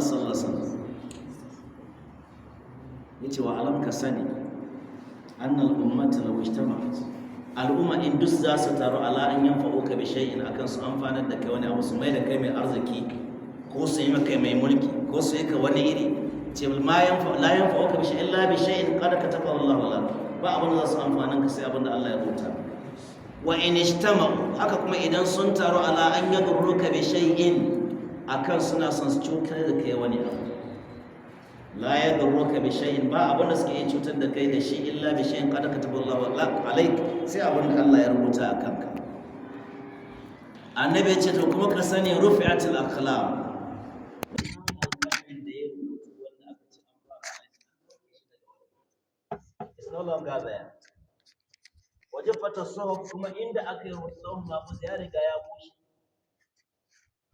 Allah sallallahu alaihi wasallam yace wa alam ka sani annal ummata law ijtama'at al'umma in duk za su taru ala an yanfa'uka bi shay'in akan su amfanar da kai wani abu su mai da kai mai arziki ko su yi maka mai mulki ko su yi ka wani iri ce la yanfa'uka bi shay'in illa bi shay'in qad kataba Allahu lak ba abin da za su amfanin ka sai abin da Allah ya rubuta wa in ijtama'u haka kuma idan sun taru ala an yadurruka bi shay'in akan suna son su cutar da kai wani abu la yadurruka bi shay'in ba abin da suke iya cutar da kai da shi illa bi shay'in qad kataballahu alaik sai abin da Allah ya rubuta a kanka. Annabi ya ce to kuma ka sani rufi'atul aqlam no longer there. Wajifata suhuf kuma inda aka yi rubutun mahfuz ya riga ya bushe.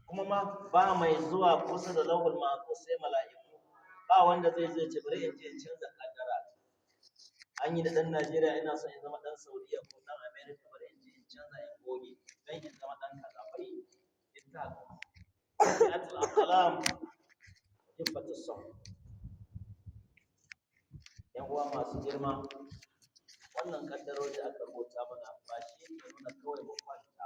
Kuma ma ba mai zuwa kusa da lauhul mahfuz sai mala'iku. Ba wanda zai ce bari in je in canza kaddara. An yi da dan Najeriya ina son in zama dan Saudiya ko dan America bari in je in canza in goge dan in zama dan kaza bai in ta atul aqlam wajifata suhuf. Yan uwa masu girma wannan kaddarori da aka rubuta mana ba shi ne nuna kawai mu kwanta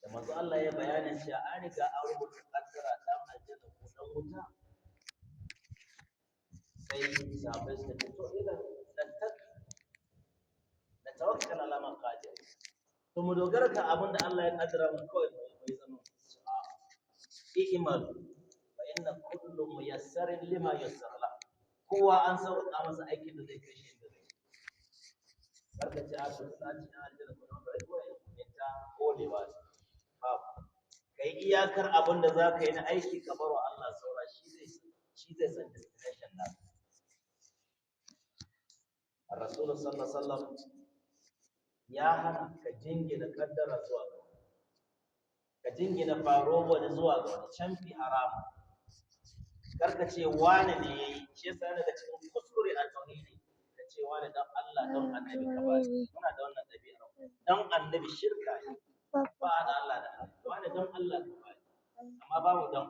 da manzo Allah ya bayanin cewa an riga an rubuta kaddara dan aljanna ko dan wuta sai sahabbai suka ce to idan da tawakkal ala man qadir to mu dogara kan abin da Allah ya kaddara mu kawai mai zama i'mal wa inna kullu muyassarin lima yassara la kowa an sauka masa aikin da zai kai shi inda zai barka ci a sosai na aljanna ko na bai koyi ta kolewa babu kai iyakar abin da zaka yi na aiki ka baro Allah saura shi zai san destination na Rasul sallallahu alaihi wasallam ya hana ka jingina kaddara zuwa ga ka jingina faro wani zuwa ga wani canfi haramu karka ce wane ne yayi shi yasa daga cikin kuskure a tauhidi ka ce wane dan Allah dan annabi ka ba muna da wannan dabi'a dan annabi shirka ne ba da Allah da wane dan Allah ka ba amma babu dan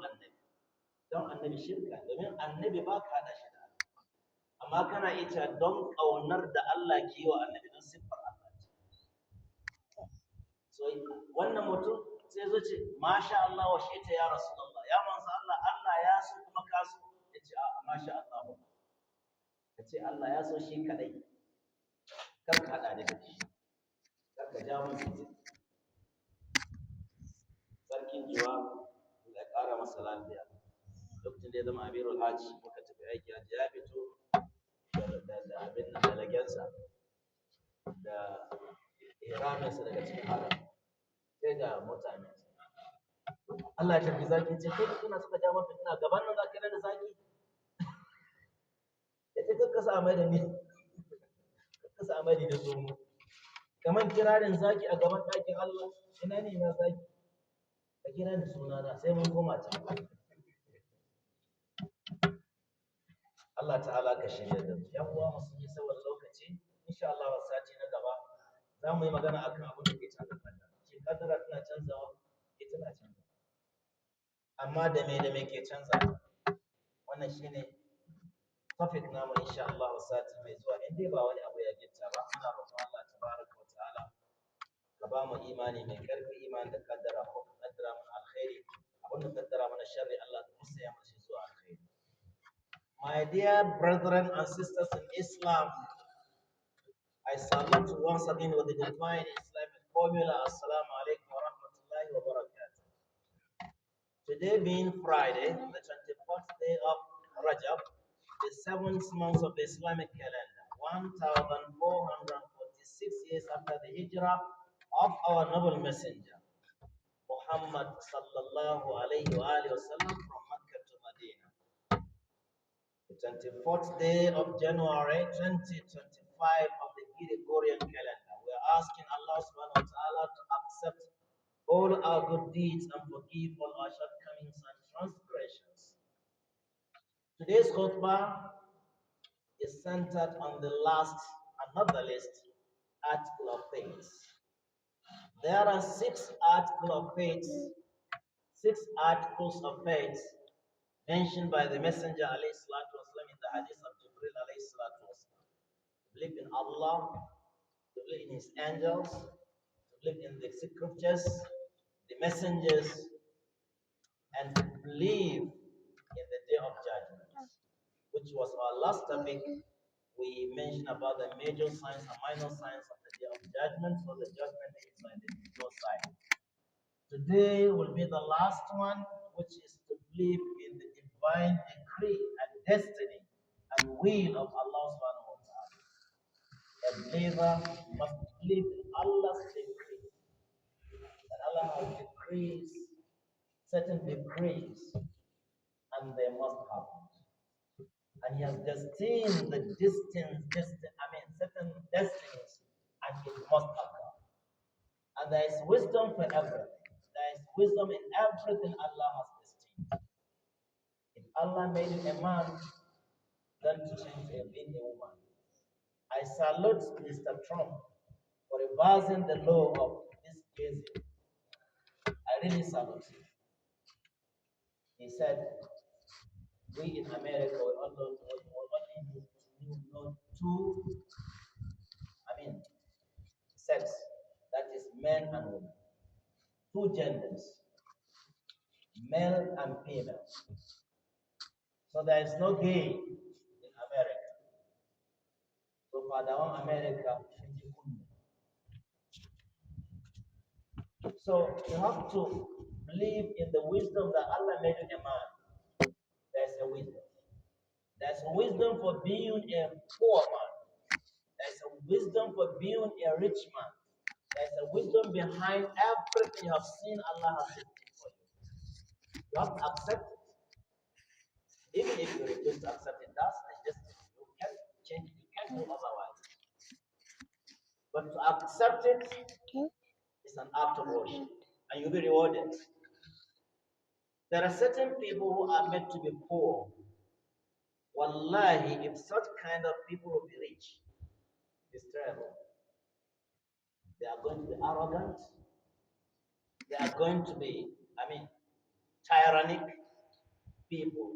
annabi shirka domin annabi ba ka da shi da amma kana ita don kaunar da Allah ke yi wa annabi don siffar Allah so wannan mutum sai zo ce masha Allah wa shaita ya rasulullah ya manzo Allah ya so kuma ka so yace a masha Allah kace Allah ya so shi kadai kar ka hada da shi kar ka ja mun shi sarkin jiwa da ƙara masa lafiya lokacin da ya zama amirul hajji muka tafi aiki hajji ya fito da abin nan dalagensa da iraminsa daga cikin haram sai ga mutane Allah ya tafi zaki ce kai kuna suka ja mafi ina gaban nan zaka da zaki ya ce kakka sa mai da ni kakka sa mai da zomo kaman kirarin zaki a gaban ɗakin Allah ina ne na zaki ka kira ni sunana sai mun koma can Allah ta'ala ka shirya da mu yan uwa musulmi saboda lokaci insha Allah sati na gaba za mu yi magana akan abin da ke canza kaddara shi kaddara tana canzawa ita na canzawa amma da me ke canza wannan shine topic namu insha Allah sati mai zuwa in dai ba wani abu ya gitta ba muna roƙon Allah tabaraka wa ta'ala ka ba mu imani mai karfi imani da kaddara ko kaddara mana alkhairi abin da kaddara mana sharri Allah ka musaya mana shi zuwa alkhairi. My dear brethren and sisters in Islam, I salute you once again with the divine Islamic formula. Assalamu alaikum wa rahmatullahi wa barakatuh. Today being Friday, the 24th day of Rajab, the 7th month of the Islamic calendar, 1446 years after the hijrah of our noble messenger, Muhammad sallallahu alayhi wa sallam from Mecca to Medina. The 24th day of January 2025 of the Gregorian calendar. We are asking Allah subhanahu wa ta'ala to accept all our good deeds and forgive all our shortcomings and transgressions. Today's khutbah is centered on the last and not the least article of faith. There are 6 articles of faith mentioned by the Messenger alayhi salatu wasalam in the hadith of Jibril alayhi salatu wasalam. To believe in Allah, to believe in His angels, to believe in the scriptures, the messengers, and to believe in the day of judgment, which was our last topic. We mentioned about the major signs and minor signs of the day of judgment. So the judgment is by the major sign. Today will be the last one, which is to believe in the divine decree and destiny and will of Allah subhanahu wa ta'ala. A believer must believe in Allah's decree, that Allah has decrees, certain decrees, and they must happen. And He has destined the certain destinies, and it must happen. And there is wisdom for everything. There is wisdom in everything Allah has destined. If Allah made you a man, then to change being a woman. I salute Mr. Trump for reversing the law of this case. I really salute him. He said, we in America we only know two, sex, that is men and women. Two genders, male and female. So there is no gay in America. So for the one America, so you have to believe in the wisdom that Allah made you a man. There's a wisdom. There's a wisdom for being a poor man. There's a wisdom for being a rich man. There's a wisdom behind everything you have seen Allah has done for you. You have to accept it. Even if you refuse to accept it, that's the destiny. You can't change it. You can't do otherwise. But to accept it is an act of worship, and you'll be rewarded. There are certain people who are meant to be poor. Wallahi, if such kind of people will be rich, it's terrible. They are going to be arrogant. They are going to be, tyrannic people.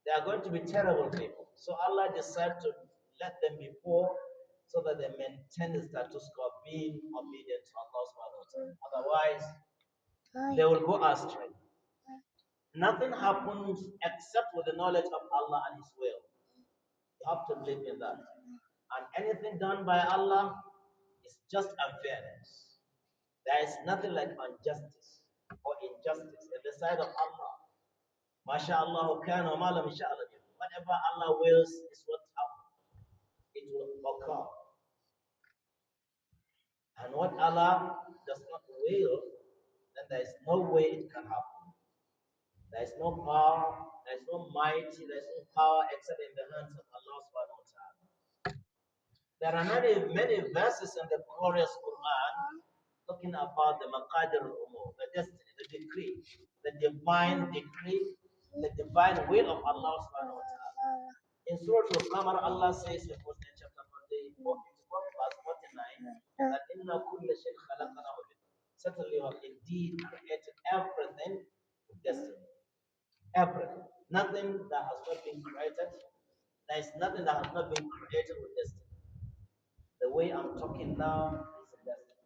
They are going to be terrible people. So Allah decided to let them be poor so that they maintain the status quo of being obedient to Allah subhanahu wa ta'ala. Otherwise, they will go astray. Nothing happens except with the knowledge of Allah and His will. You have to believe in that. And anything done by Allah is just unfairness. There is nothing like injustice or injustice in the sight of Allah. MashaAllah, whatever Allah wills is what happens. It will occur. And what Allah does not will, then there is no way it can happen. There is no power, there is no might, there is no power except in the hands of Allah subhanahu wa ta'ala. There are many verses in the glorious Quran talking about the maqadir al-umur, the destiny, the decree, the divine decree, the divine will of Allah subhanahu wa ta'ala. In Surah Al-Qamar, Allah says in chapter 54, verse 49, that inna kulla shaykh khalaqnahu bi. Certainly, we have indeed created everything with destiny. Everything. Nothing that has not been created. There is nothing that has not been created with destiny. The way I'm talking now is a destiny.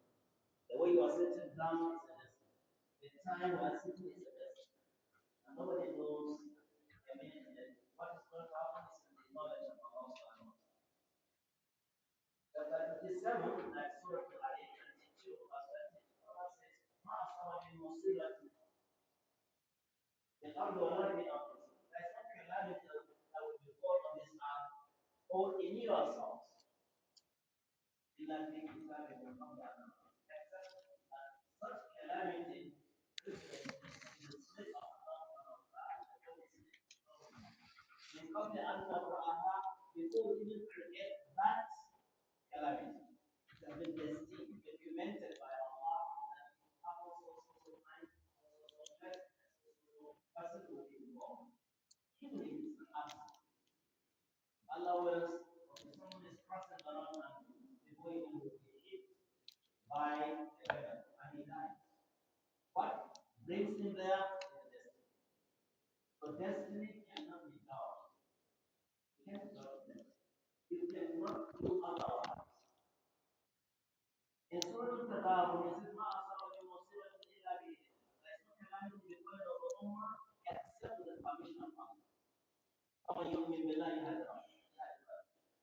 The way you are sitting down is a destiny. The time we are sitting is a destiny. And nobody knows what is going to happen is in the knowledge of Allah subhanahu wa ta'ala. Chapter 57, that's Surah Al-Ali 22, verse 20. Allah says, Ma asaba min musibatin in ardi wa la fi anfusikum. There's no calamity that will befall on this earth or in yourselves. Illa fi kitabin min qabli an nabra'ahu. Except that such calamity is in the slip of Allah subhanahu wa ta'ala. Min qabli an nabra'aha, before we even create that calamity. It has been destined, documented by Allah, and happens also time, also place, person will be involved. Even if it's an accident. Allah wills, okay, someone is crossing around and before he will be hit by a weapon and he dies. What brings him there is the destiny. So So destiny cannot be done. You can't do it. You cannot do otherwise. In Surah Al-Taqabun, it says, مَا أَصَابَ مِن مُّصِيبَةٍ إِلَّا بِإِذْنِ اللَّهِ. There is no calamity befallen of the Ummah except with the permission of Allah. وَمَن يُؤْمِن بِاللَّهِ يَهْدِ قَلْبَهُ.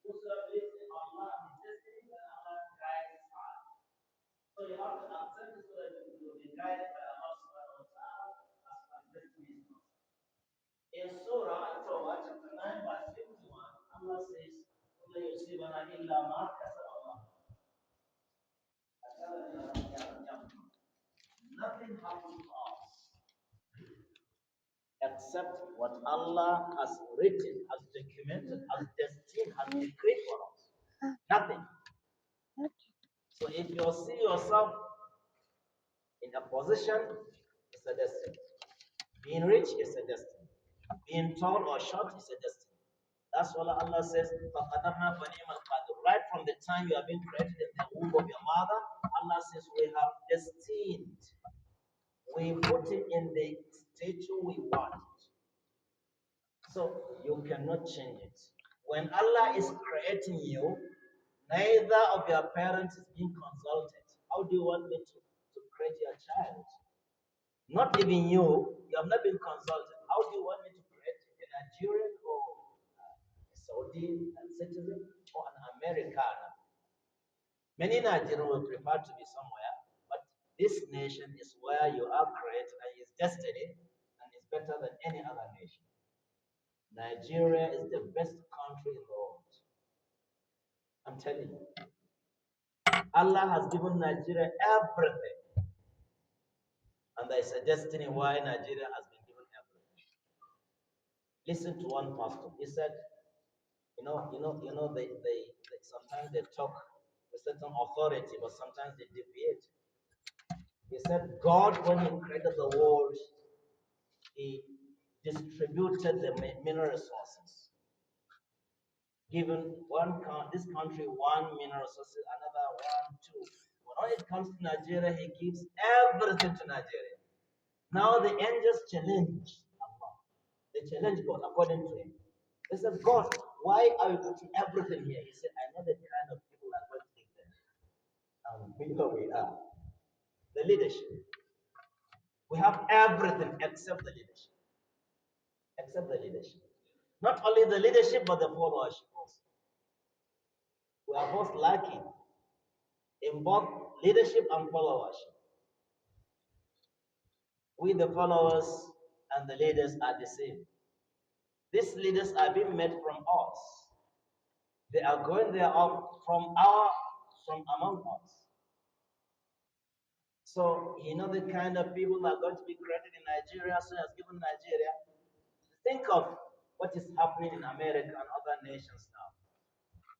Whosoever believes in Allah and His destiny, then Allah guides his heart. So you have to accept this so that you will be guided by Allah subhanahu wa ta'ala as far as destiny is concerned. In Surah At-Tawbah, chapter 9, verse 51, Allah says, وَلَا يُصِيبَنَا إِلَّا مَا كَسَبَ اللَّهُ. Nothing happens to us except what Allah has written, has documented, has destined, has decreed for us. Nothing. So if you see yourself in a position, it's a destiny. Being rich is a destiny. Being tall or short is a destiny. That's what Allah says. Right from the time you have been created in the womb of your mother, Allah says we have destined. We put it in the statue we want. So you cannot change it. When Allah is creating you, neither of your parents is being consulted. How do you want me to create your child? Not even you have not been consulted. How do you want me to create a Nigerian or a Saudi citizen or an American? Many Nigerians will prefer to be somewhere, but this nation is where you are created and is destiny and is better than any other nation. Nigeria is the best country in the world. I'm telling you. Allah has given Nigeria everything. And there is a destiny why Nigeria has been given everything. Listen to one pastor. He said, they sometimes they talk with certain authority, but sometimes they deviate. He said, God, when He created the world, He distributed the mineral resources. Given this country one mineral resources, another one, two. When it comes to Nigeria, He gives everything to Nigeria. Now the angels challenge Allah. They challenge God according to Him. They said, God, why are you putting everything here? He said, I know the kind of people that going to take them. And here we are. The leadership. We have everything except the leadership. Except the leadership. Not only the leadership, but the followership also. We are both lacking in both leadership and followership. We, the followers and the leaders, are the same. These leaders are being made from us. They are going there up from among us. So you know the kind of people that are going to be created in Nigeria, so as given Nigeria. Think of what is happening in America and other nations now.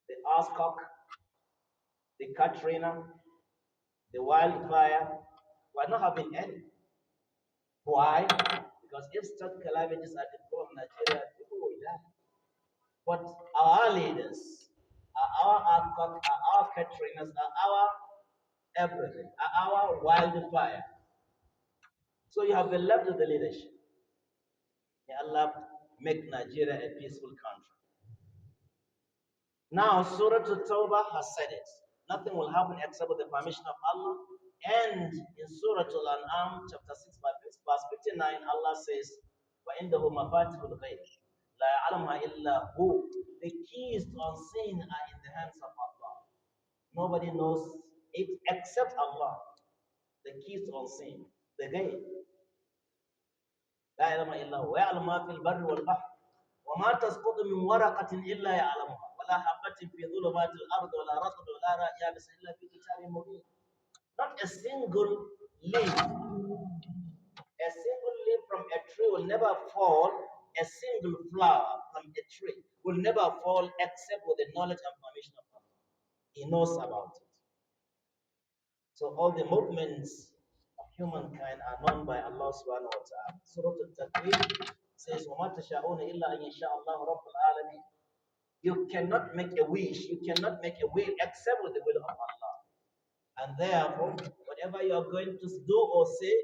The earthquake, the Katrina, the wildfire, we're not having any. Why? Because if such calamities are to come in Nigeria, people will die. But our leaders, our earthquake, our Katrinas, our everything, our wildfire. So you have been left with the leadership. May Allah make Nigeria a peaceful country. Now, Surah At-Tawbah has said it. Nothing will happen except with the permission of Allah. And in Surah Al-An'am, chapter 6, verse 59, Allah says, وَإِنْدَهُ مَفَاتِحُ الْغَيْبِ لَا يَعْلَمُهَا إِلَّا هُوَ. The keys to unseen are in the hands of Allah. Nobody knows it except Allah. The keys to unseen, the ghaib. لا يعلم إلا هو ويعلم ما في البر والبحر وما تسقط من ورقة إلا يعلمها ولا حبة في ظلمات الأرض ولا رطب ولا يابس إلا في كتاب مبين. Not a single leaf from a tree will never fall. A single flower from a tree will never fall except with the knowledge and permission of Allah. He knows about it. So all the movements of humankind are known by Allah subhanahu wa ta'ala. Surah Al-Takwir says, وَمَا تَشَاءُونَ إِلَّا أَن يَشَاءَ اللَّهُ رَبُّ الْعَالَمِينَ. You cannot make a wish, you cannot make a will except with the will of Allah. And therefore, whatever you are going to do or say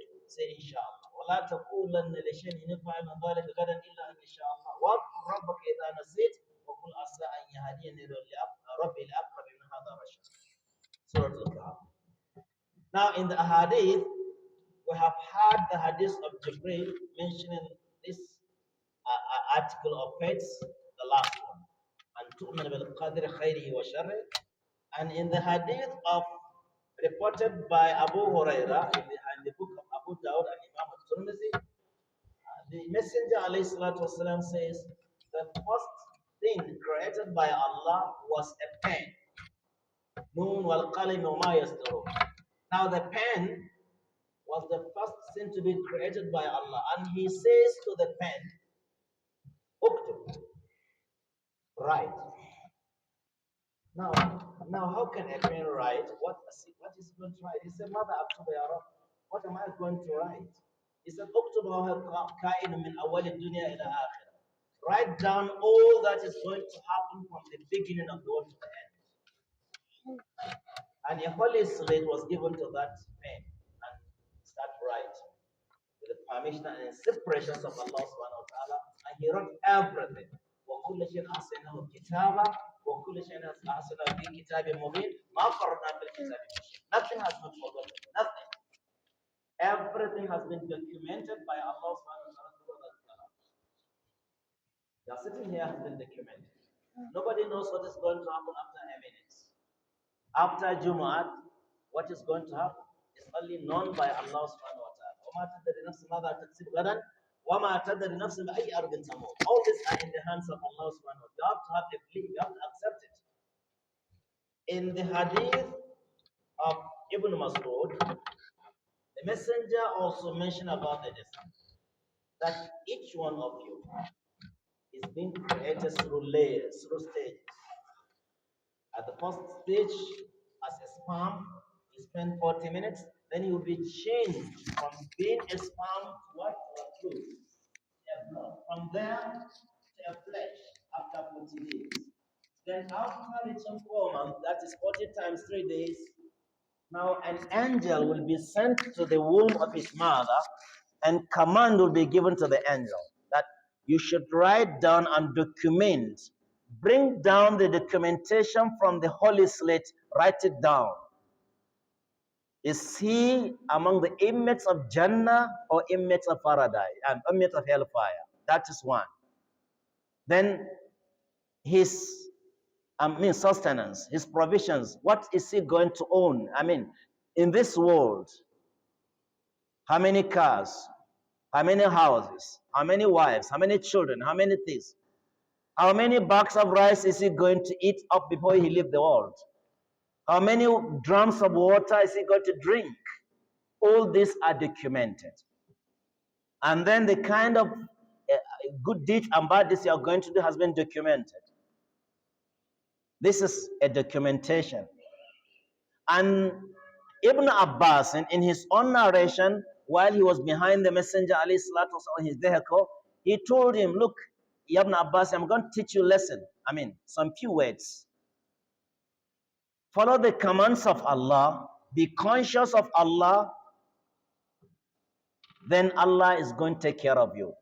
inshallah. ولا تقولن لشيء يفعل ذلك غدا إلا أن يشاء الله واذكر ربك إذا نسيت وقل عسى أن يهديني ربي لأقرب من هذا رشدا. Surah Al-Kahf. Now in the hadith, we have had the hadith of Jibreel mentioning this article of faith, the last one. And tu'min bil qadri khayrihi wa sharri. And in the hadith of reported by Abu Huraira in the book of Abu Dawud and Imam al-Tirmidhi, the Messenger alayhi salatu wasalam says the first thing created by Allah was a pen. Noon wal qalim wa ma yasturun. Now the pen was the first thing to be created by Allah, and He says to the pen, "Uktub, write." Now, how can a pen write? What is it going to write? He said, "Mother, what am I going to write?" He said, "Uktub kain min awwal dunya ila akhir." Write down all that is going to happen from the beginning of the world to the end. And a holy slate was given to that pen and start writing with the permission and inspirations of Allah subhanahu wa ta'ala. And he wrote everything. وَكُلَّ شَيْءٍ أَحْصَيْنَاهُ كِتَابًا وَكُلَّ شَيْءٍ أَحْصَيْنَاهُ فِي كِتَابٍ مُبِينٍ مَا فَرَّطْنَا فِي الْكِتَابِ مِنْ شَيْءٍ. Nothing has been forgotten. Nothing. Everything has been documented by Allah subhanahu wa ta'ala through that kalam. The sitting here has been documented. Nobody knows what is going to happen after a minute. After Jumu'at, what is going to happen is only known by Allah subhanahu wa ta'ala. وَمَا تَدْرِي نَفْسٌ مَاذَا تَكْسِبُ غَدًا وَمَا تَدْرِي نَفْسٌ بِأَيِّ أَرْضٍ تَمُوتُ. All these are in the hands of Allah subhanahu wa ta'ala. You have to have a belief, you have to accept it. In the hadith of Ibn Mas'ud, the messenger also mentioned about the destiny, that each one of you is being created through layers, through stages. At the first stage, as a sperm, you spend 40 minutes, then you will be changed from being a sperm to what? To a fruit, a blood. From there to a flesh after 40 days. Then after reaching 4 months, that is 40 times 3 days, now an angel will be sent to the womb of his mother, and command will be given to the angel that you should write down and document. Bring down the documentation from the holy slate, write it down. Is he among the inmates of Jannah or inmates of paradise and inmates of hellfire? That is one. Then his sustenance, his provisions, what is he going to own? In this world, how many cars, how many houses, how many wives, how many children, how many things? How many bags of rice is he going to eat up before he leaves the world? How many drums of water is he going to drink? All these are documented. And then the kind of good deeds and bad deeds you are going to do has been documented. This is a documentation. And Ibn Abbas, in his own narration, while he was behind the Messenger alayhi salatu on his vehicle, he told him, look, Ibn Abbas, I'm going to teach you a lesson. Some few words. Follow the commands of Allah. Be conscious of Allah. Then Allah is going to take care of you.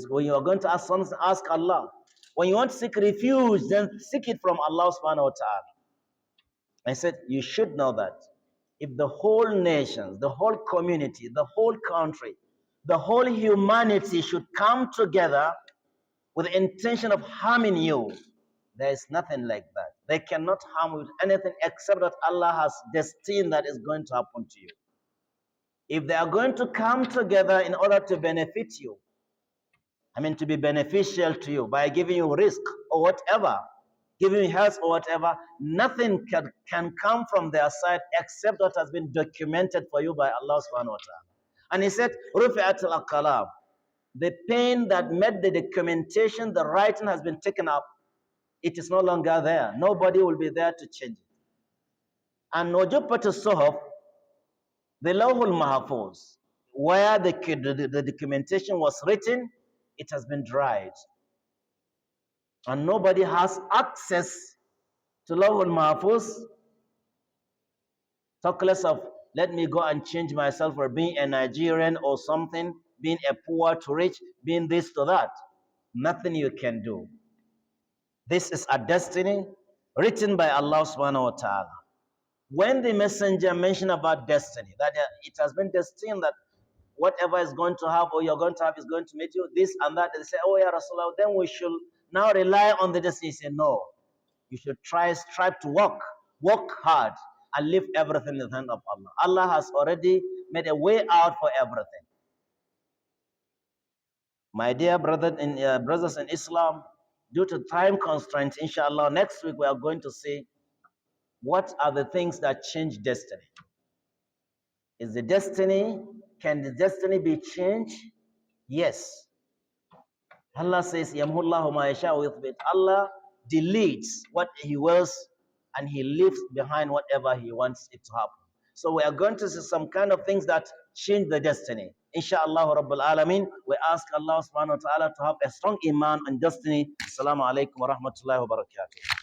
When you are going to ask something, ask Allah. When you want to seek refuge, then seek it from Allah subhanahu wa ta'ala. I said, you should know that if the whole nation, the whole community, the whole country, the whole humanity should come together with the intention of harming you, there is nothing like that. They cannot harm you with anything except that Allah has destined that is going to happen to you. If they are going to come together in order to benefit you, to be beneficial to you by giving you risk or whatever, giving you health or whatever, nothing can come from their side except what has been documented for you by Allah subhanahu wa ta'ala. And he said, Rufi'at al-Aqalam. The pen that made the documentation, the writing has been taken up. It is no longer there. Nobody will be there to change it. And Wajubat al-Suhuf, the Lawhul Mahfuz, where the documentation was written, it has been dried. And nobody has access to Lawhul Mahfuz, talk less of let me go and change myself for being a Nigerian or something, being a poor to rich, being this to that. Nothing you can do. This is a destiny written by Allah subhanahu wa ta'ala. When the messenger mentioned about destiny, that it has been destined that whatever is going to have or you're going to have is going to meet you, this and that, they say, oh yeah, Rasulullah, then we should now rely on the destiny. He said, no, you should strive to work hard and leave everything in the hand of Allah. Allah has already made a way out for everything. My dear brothers in Islam, due to time constraints, inshallah, next week we are going to see what are the things that change destiny. Can the destiny be changed? Yes. Allah says, Yamhullahu ma yasha wa yuthbit. Allah deletes what He wills and He leaves behind whatever He wants it to happen. So we are going to see some kind of things that change the destiny. Inshallah Rabbul Alameen, we ask Allah subhanahu wa ta'ala to have a strong iman and destiny. Assalamu alaikum wa rahmatullahi wa barakatuh.